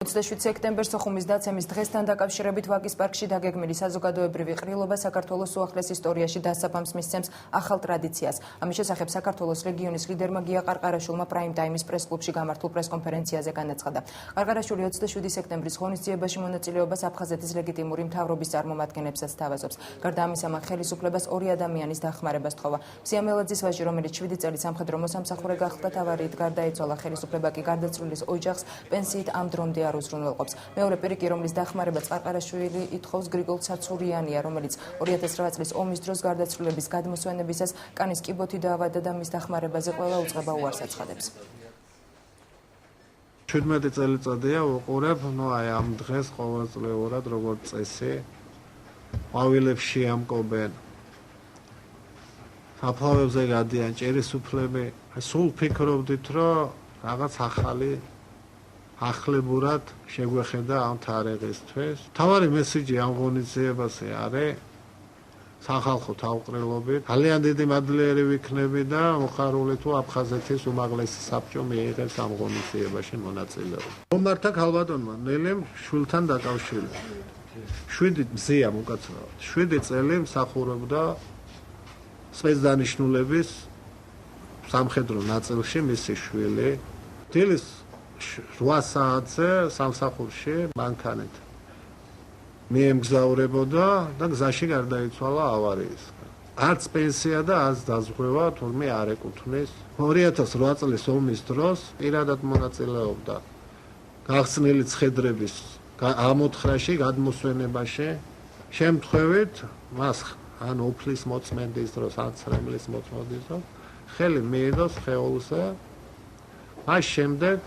27 სექტემბერს სოხუმის დაცემის დღესთან დაკავშირებით ვაკის პარკში დაგეგმილი საზოგადოებრივი ყრილობა საქართველოს უახლეს ისტორიაში დასაბამს მისცემს ახალ ტრადიციას. ამის შესახებ საქართველოს რეგიონის ლიდერმა გია ყარყარაშვილმა პრაიმ ტაიმის პრესკლუბში გამართულ პრესკონფერენციაზე განაცხადა. ყარყარაშვილი 27 სექტემბრის ღონისძიებაში მონაწილეობას აფხაზეთის ლეგიტიმური მთავრობის წარმომადგენლებსაც თავაზობს. გარდა ამისა, მან ხელისუფლებას 2 ადამიანის დახმარება სთხოვა. სიამელაძის ვაჟი, რომელიც 7 წელი სამხედრო მოსამსახურე გახდა, ავარიით გარდაეცვალა. ხელისუფლება კი გარდაცვლილის ოჯახს პენსიით ამ დრომდე არ უზრუნველყოფს. მეორე პირი, რომლის დახმარებას ყარყარაშვილი ითხოვს, გრიგოლ ცაცურიანია, რომელიც 2009 წლის ომის დროს გარდაცვლილების გადმოსვენებისას კანის კიბოთი დაავადდა და მის დახმარებაზე ყველა უწყება უარს აცხადებს. 17 წელიწადია ვუყურებ, აი ამ დღეს ყოველწლიურად როგორც წესი ყვავილებს შეამკობენ. საფლავებზე გადიან ჭერისუფლები. სულ ფიქრობდით, რომ რაღაც ახალი ახლებურად შეგვეხედა ამ თარიღისთვის. თავარი მესიჯი ამ ღონისძიებაზე არის სახალხო თავყრილობით. ძალიან დიდი მადლიერი ვიქნები და მოხარული თუ აფხაზეთის უმაღლესი საბჭო მიიღებს ამ ღონისძიებაში მონაწილეობა. მომართა ქალბატონმა ნელემ შვილთან დაკავშირებით. 7 მზეა უკაცრავად. 7 წელი მსახურობდა სპეცდანიშნულების სამხედრო ნაწილში მისი შვილი. დილის 8 საათზე სამსახურში მანქანით მიემგზავრებოდა და გზაში გარდაიცვალა ავარიისგან. არც პენსია და არც დაზღვევა თურმე არ ეკუთვნის. 2008 წლის ომის დროს პირადად მონაწილეობდა გახსნილი ცხედრების ამოთხრაში, გადმოსვენებაში. შემთხვევით მას ან უფლის მოწმენდის დროს, ან ცრემლის მოწმენდის დროს ხელი მიიღო სხეულზე. მას შემდეგ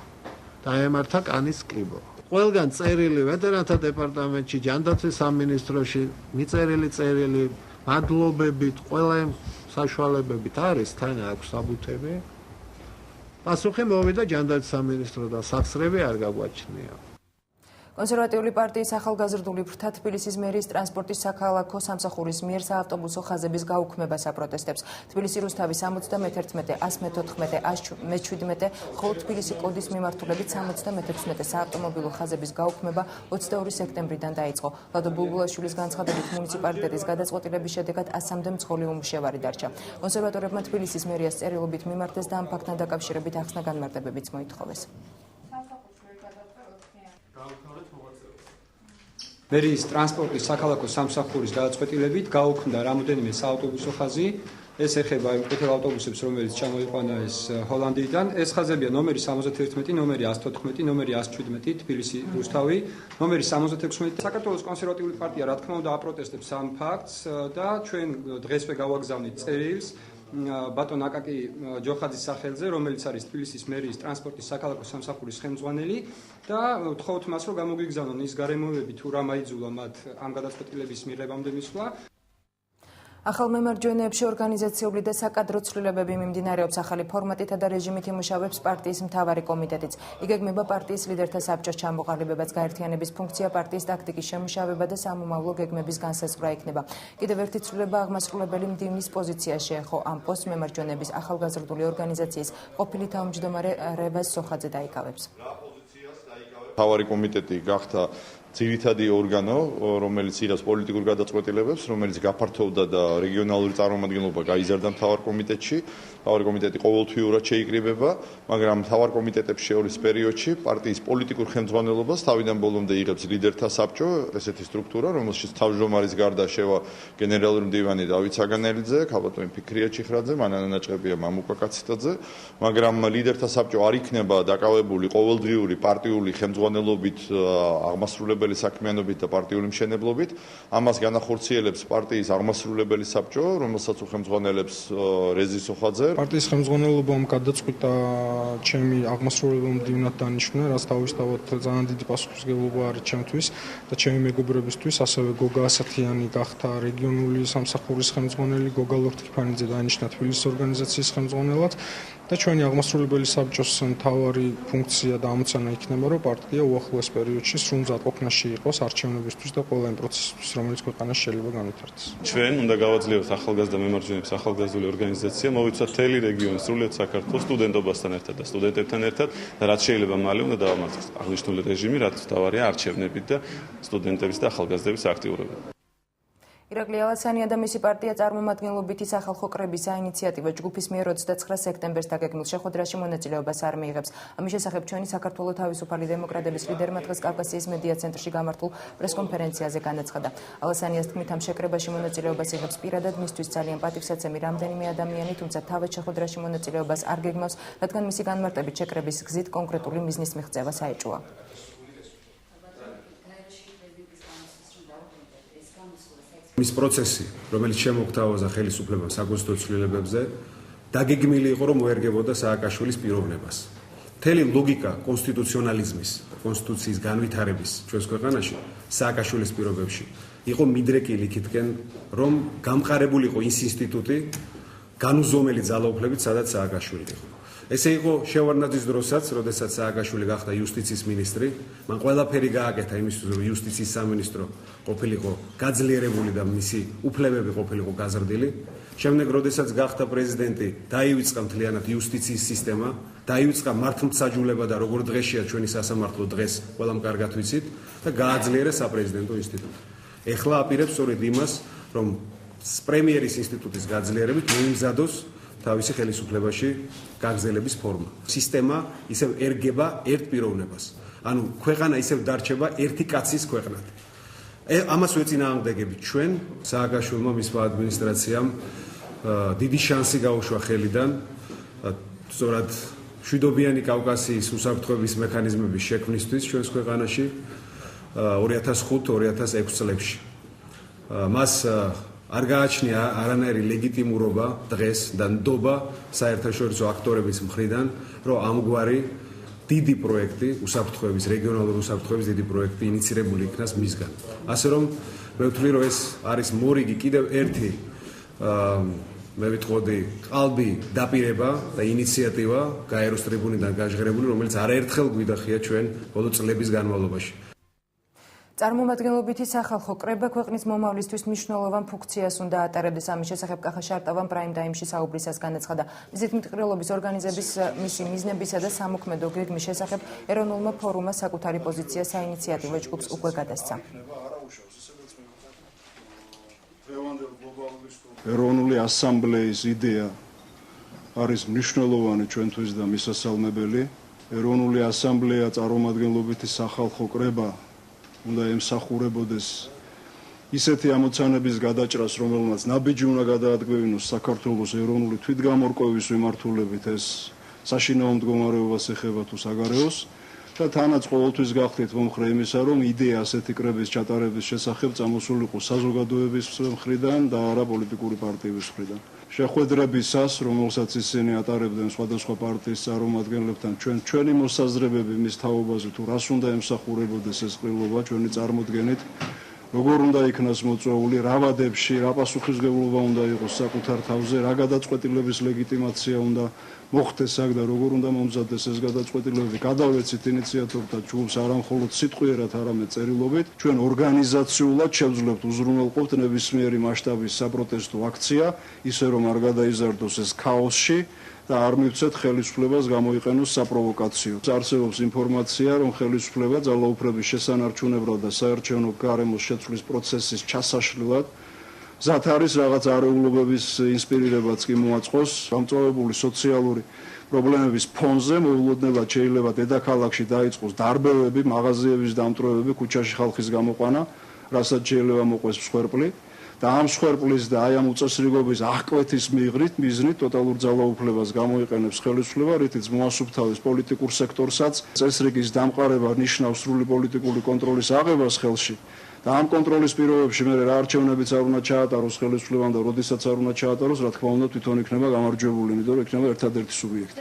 დაემართა კანის კიბო. ყველგან წერილი ვეტერანთა დეპარტამენტში, ჯანდაცვის სამინისტროში მიწერილი წერილი მადლობებით, ყველა იმ საშუალებებით არის, თან აქვს საბუთები. პასუხი მოვიდა ჯანდაცვის სამინისტროდან, სახსრები არ გაგვაჩნია. კონსერვატიული პარტიის ახალგაზრდული ფრთა თბილისის მერიის ტრანსპორტის საქალაქო სამსახურის მიერ საავტობუსო ხაზების გაუქმებას აპროტესტებს. თბილისი რუსთავი 71, 114, 117, ხოლო თბილისი კოდის მიმართულებით 76 საავტომობილო ხაზების გაუქმება 22 სექტემბრიდან დაიწყო. ლადო ბულბულაშვილის განცხადებით, მუნიციპალიტეტის გადაწყვეტილების შედეგად 100-მდე მძღოლი უმუშევარი დარჩა. კონსერვატორებმა თბილისის მერიას წერილობით მიმართეს და ამ ფაქტთან დაკავშირებით ახსნა განმარტებებიც მოითხოვეს. მერიის ტრანსპორტის საქალაქო სამსახურის გადაწყვეტილებით გაუქმდა რამოდენიმე საავტობუსო ხაზი. ეს ეხება იმ ყვითელ ავტობუსებს, რომელიც ჩამოიყვანა ეს ჰოლანდიიდან. ეს ხაზებია ნომერი 71, ნომერი 114, ნომერი 117, თბილისი რუსთავი, ნომერი 76. საქართველოს კონსერვატიული პარტია რა თქმა უნდა აპროტესტებს ამ ფაქტს და ჩვენ დღესვე გავაგზავნით წერილს ბატონ აკაკი ჯოხაძის სახელზე, რომელიც არის თბილისის მერიის ტრანსპორტის საქალაქო სამსახურის ხელმძღვანელი და ვთხოვთ მას, რომ გამოგვიგზავნონ ის გარემოებები თუ რა მაიძულა მათ ამ გადაწყვეტილების მიღებამდე მისვლა. ახალ მემარჯვენეებში ორგანიზაციული და საკადრო ცვლილებები მიმდინარეობს. ახალი ფორმატითა და რეჟიმით იმუშავებს პარტიის მთავარი კომიტეტიც. იგეგმება პარტიის ლიდერთა საბჭოს ჩამოყალიბებაც, გაერთიანების ფუნქცია, პარტიის ტაქტიკის შემუშავება და სამომავლო გეგმების განსაზღვრა იქნება. კიდევ ერთი ცვლილება აღმასრულებელი მდივნის პოზიციაში ეხო ამ პოსტს მემარჯვენეების ახალგაზრდული ორგანიზაციის ყოფილი თავმჯდომარე რევაზ სოხაძე დაიკავებს. მთავარი კომიტეტი გახდა ძირითადი ორგანო, რომელიც იღებს პოლიტიკურ გადაწყვეტილებებს, რომელიც გაფართოვდა და რეგიონალური წარმომადგენლობა გაიზარდა მთავარ კომიტეტში. მთავარი კომიტეტი ყოველთვიურად შეიკრიბება, მაგრამ მთავარ კომიტეტებს შორის პერიოდში პარტიის პოლიტიკურ ხელმძღვანელობას თავიდან ბოლომდე იღებს ლიდერთა საბჭო, ესეთი სტრუქტურა, რომელშიც თავმჯდომარის გარდა შევა გენერალური მდივანი დავით საგანელიძე, ქალბატონი ფიქრია ჩიხრაძე, მანანა ნაჭყებია მამუკა კაციტაძე, მაგრამ ლიდერთა საბჭო არ იქნება დაკავებული ყოველდღიური პარტიული ხელმძღვანელობით, აღმასრულებელი საქმიანობით და პარტიული მშენებლობით. ამას განახორციელებს პარტიის აღმასრულებელი საბჭო, რომელსაც უხელმძღვანელებს რეზი სოხაძე. პარტიის ხელმძღვანელობამ გადაწყვიტა ჩემი აღმასრულებელი მდივნად დანიშნა, რაც თავისთავად ძალიან დიდი პასუხისმგებლობა არის ჩემთვის და ჩემი მეგობრებისთვის. ასევე გოგა ასათიანი გახდა რეგიონული სამსახურის ხელმძღვანელი, გოგა ლორთქიფანიძე დაინიშნა თბილისის ორგანიზაციის ხელმძღვანელად. და ჩვენი აღმასრულებელი საბჭოს მთავარი ფუნქცია და ამოცანა იქნება, რომ პარტია უახლოეს პერიოდში სრულად ყოფნაში იყოს არჩევნებისთვის და ყველა იმ პროცესისთვის, რომელიც ქვეყანაში შეიძლება განვითარდეს. ჩვენ უნდა გავაძლიეროთ ახალგაზრდა მემარჯვენეების ახალგაზრდული ორგანიზაცია, მოვიცვათ მთელი რეგიონი, სრულიად საქართველოს სტუდენტობასთან ერთად და სტუდენტებთან ერთად და რაც შეიძლება მალე უნდა დავამარცხოს აღნიშნული რეჟიმი, რაც თავარია არჩევნებით და სტუდენტების და ახალგაზრდების აქტიურობა. ირაკლი ალასანია და მისი პარტია წარმომადგენლობითი სახალხო კრების საინიციატივო ჯგუფის მიერ 29 სექტემბერს დაგეგმილ შეხვედრაში მონაწილეობას არ მიიღებს. ამის შესახებ ჩვენი საქართველოს თავისუფალი დემოკრატების ლიდერმა დღეს კავკასიის მედია ცენტრში გამართულ პრესკონფერენციაზე განაცხადა. ალასანიას თქმით, ამ შეკრებაში მონაწილეობას იღებს პირადად მისთვის ძალიან პატივსაცემი რამდენიმე ადამიანი, თუმცა თავად შეხვედრაში მონაწილეობას არ გეგმავს, რადგან მისი განმარტებით შეკრების გზით კონკრეტული მიზნის მიღწევა საეჭვოა. მის პროცესი, რომელიც შემოგთავაზა ხელისუფლებამ საკონსტიტუციო ცვლილებებზე, დაგეგმილი იყო, რომ მოერგებოდა სააკაშვილის პიროვნებას. მთელი ლოგიკა კონსტიტუციონალიზმის, კონსტიტუციის განვითარების ჩვენს ქვეყანაში სააკაშვილის პირობებში იყო მიდრეკილი იქითკენ, რომ გამყარებული იყო ის ინსტიტუტი, განუზომელი ძალაუფლებით, სადაც სააკაშვილი იყო. ესე იყო შევარდნაძის დროსაც, როდესაც სააკაშვილი გახდა იუსტიციის მინისტრი, მან ყველაფერი გააკეთა იმისთვის, რომ იუსტიციის სამინისტრო ყოფილიყო გაძლიერებული და მისი უფლებები ყოფილიყო გაზრდილი. შემდეგ, როდესაც გახდა პრეზიდენტი, დაივიწყა მთლიანად იუსტიციის სისტემა, დაივიწყა მართლმსაჯულება და როგორ დღეშია ჩვენი სასამართლო დღეს, ყველამ კარგად ვიცით და გააძლიერა საპრეზიდენტო ინსტიტუტი. ეხლა აპირებს სწორედ იმას, რომ პრემიერის ინსტიტუტის გაძლიერებით მოიმზადოს თავისი ხელისუფლებაში გაგზელების ფორმა. სისტემა ისევ ერგება ერთ პიროვნებას. ანუ ქვეყანა ისევ დარჩება ერთი კაცის ქვეყნად. ამას ვეწინააღმდეგებით ჩვენ, სააკაშვილმა მისმა ადმინისტრაციამ დიდი შანსი გაუშვა ხელიდან, სწორად მშვიდობიანი კავკასიის უსაფრთხოების მექანიზმების შექმნისთვის ჩვენს ქვეყანაში 2005-2006 წლებში. მას არ გააჩნია არანაირი ლეგიტიმურობა დღეს და ნდობა საერთაშორისო აქტორების მხრიდან, რომ ამგვარი დიდი პროექტი, უსაფრთხოების, რეგიონალური უსაფრთხოების დიდი პროექტი ინიცირებული იქნას მისგან. ასე რომ მე ვთვლი, რომ ეს არის მორიგი კიდევ ერთი მე ვიტყოდი ყალბი დაპირება და ინიციატივა გაეროს ტრიბუნიდან გაჟღერებული, რომელიც არაერთხელ გვიდახია ჩვენ ბოლო წლების განმავლობაში. წარმომადგენლობითი სახალხო კრება ქვეყნის მომავლისთვის მნიშვნელოვან ფუნქციას უნდა ატარებდეს. ამის შესახებ კახა შარტავამ პრაიმ ტაიმში საუბრისას განაცხადა. მიზნით მტკვრილობის ორგანიზების მისი მიზნებისა და სამოქმედო გეგმის შესახებ ეროვნულმა ფორუმმა საკუთარი პოზიცია საინიციატივო ჯგუფს უკვე გადასცა. ეროვნული ასამბლეის იდეა არის მნიშვნელოვანი ჩვენთვის და მისასალმებელი. ეროვნული ასამბლეა წარმომადგენლობითი სახალხო კრება უნდა ემსახურებოდეს ისეთი ამოცანების გადაჭრას, რომელმაც ნაბიჯი უნდა გადაადგევინოს საქართველოს ეროვნული თვითგამორკვევის მიმართულებით, ეს საშინაო მდგომარეობას ეხება თუ საგარეოს და თანაც ყოველთვის გახდით მომხრე იმისა, რომ იდეა ასეთი კრების ჩატარების შესახებ წამოსულიყო საზოგადოების მხრიდან და არა პოლიტიკური პარტიების მხრიდან. შეხვედრებისას, რომელსაც ისინი ატარებდნენ სხვადასხვა პარტიის წარმომადგენლებთან, ჩვენი მოსაზრებები მის თაობაზე თუ რას უნდა ემსახურებოდეს ეს ყრილობა ჩვენი წარმოდგენით, როგორ უნდა იქნას მოწვეული, რა ვადებში, რა პასუხისმგებლობა უნდა იყოს საკუთარ თავზე, რა გადაწყვეტილების ლეგიტიმაცია უნდა მოხდეს აქ და როგორ უნდა მომზადდეს ეს გადაწყვეტილებები. გადავეცით ინიციატორთა ჯგუფს არა მხოლოდ სიტყვიერად, არამედ წერილობით. ჩვენ ორგანიზაციულად შევძლებთ უზრუნველყოფთ ნებისმიერი მასშტაბის საპროტესტო აქცია, ისე რომ არ გადაიზარდოს ეს ქაოსში და არ მივცეთ ხელისუფლებას გამოიყენოს საპროვოკაციო. არსებობს ინფორმაცია, რომ ხელისუფლება ძალაუფლების შესანარჩუნებლად და საარჩევნო გარემოს შეცვლის პროცესის ჩასაშლელად ზათ არის რაღაც არეულობების ინსპირირებაც კი მოაწყოს გამწვავებული სოციალური პრობლემების ფონზე მოულოდნელად შეიძლება დედაქალაქში დაიწყოს დარბევები, მაღაზიების დამტვრევები, ქუჩაში ხალხის გამოყვანა, რასაც შეიძლება მოყვეს მსხვერპლი და ამ მსხვერპლის და აი ამ უწესრიგობის აღკვეთის მიზნით ტოტალურ ძალაუფლებას გამოიყენებს ხელისუფლება, რითიც მოასუფთავებს პოლიტიკურ სექტორსაც. წესრიგის დამყარება ნიშნავს სრული პოლიტიკური კონტროლის აღებას ხელში. და ამ კონტროლის პირობებში მე რა არჩევნებიც არ უნდა ჩაატაროს ხელისუფლებამ და როდესაც არ უნდა ჩაატაროს, რა თქმა უნდა, თვითონ იქნება გამარჯვებული, იმიტომ რომ იქნება ერთადერთი სუბიექტი.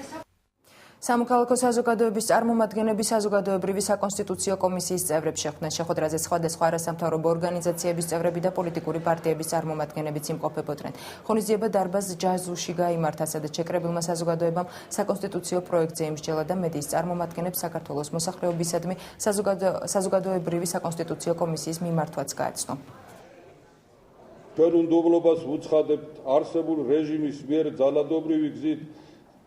სამოქალაქო საზოგადოების წარმომადგენლები საზოგადოებრივი საკონსტიტუციო კომისიის წევრებს შეხვდნენ. შეხვედრაზე სხვადასხვა არასამთავრობო ორგანიზაციების წევრები და პოლიტიკური პარტიების წარმომადგენლებიც იმყოფებოდნენ. ღონისძიება დარბაზ ჯაზუში გაიმართა, სადაც შეკრებილმა საზოგადოებამ საკონსტიტუციო პროექტზე იმსჯელა და მედიის წარმომადგენლებს საქართველოს მოსახლეობისადმი საზოგადოებრივი საკონსტიტუციო კომისიის მიმართვაც გააცნო. ჩვენ უნდობლობას ვუცხადებთ არსებულ რეჟიმის მიერ ძალადობრივი გზით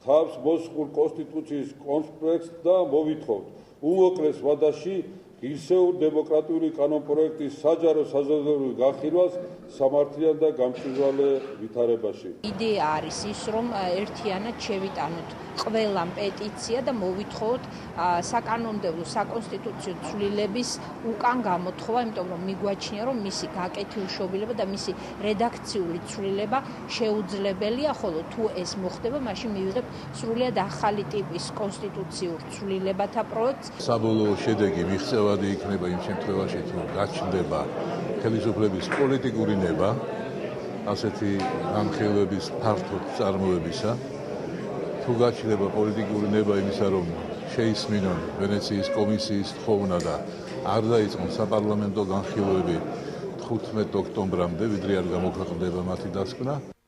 თავს მოსხურ კონსტიტუციის კონსპექტს და მოვითხოვთ უმოკლეს ვადაში ღირსეულ დემოკრატიული კანონპროექტის საჯარო საზოგადოებრივ განხილვას სამართლიან და გამჭვირვალე ვითარებაში. იდეა არის ის, რომ ერთიანად შევიტანოთ ყველა პეტიცია და მოვითხოვოთ საკანონმდებლო საკონსტიტუციო ცვლილების უკან გამოთხოვა, იმიტომ რომ მიგვაჩნია, რომ მისი გაკეთილშობილება და მისი რედაქციული ცვლილება შეუძლებელია, ხოლო თუ ეს მოხდება, მაშინ მივიღებთ სრულიად ახალი ტიპის კონსტიტუციურ ცვლილებათა პროექტს. საბოლოო შედეგი მიღწევადი იქნება იმ შემთხვევაში, თუ გაჩნდება ხელისუფლების პოლიტიკური ნება ასეთი განხილვების ფართოდ წარმოებისა. თუ გაჩნდება პოლიტიკური ნება იმისა, რომ შეისმინონ ვენეციის კომისიის თხოვნა და არ დაიწყონ საპარლამენტო განხილვები 15 ოქტომბრამდე, ვიდრე არ გამოქვეყნდება მათი დასკვნა.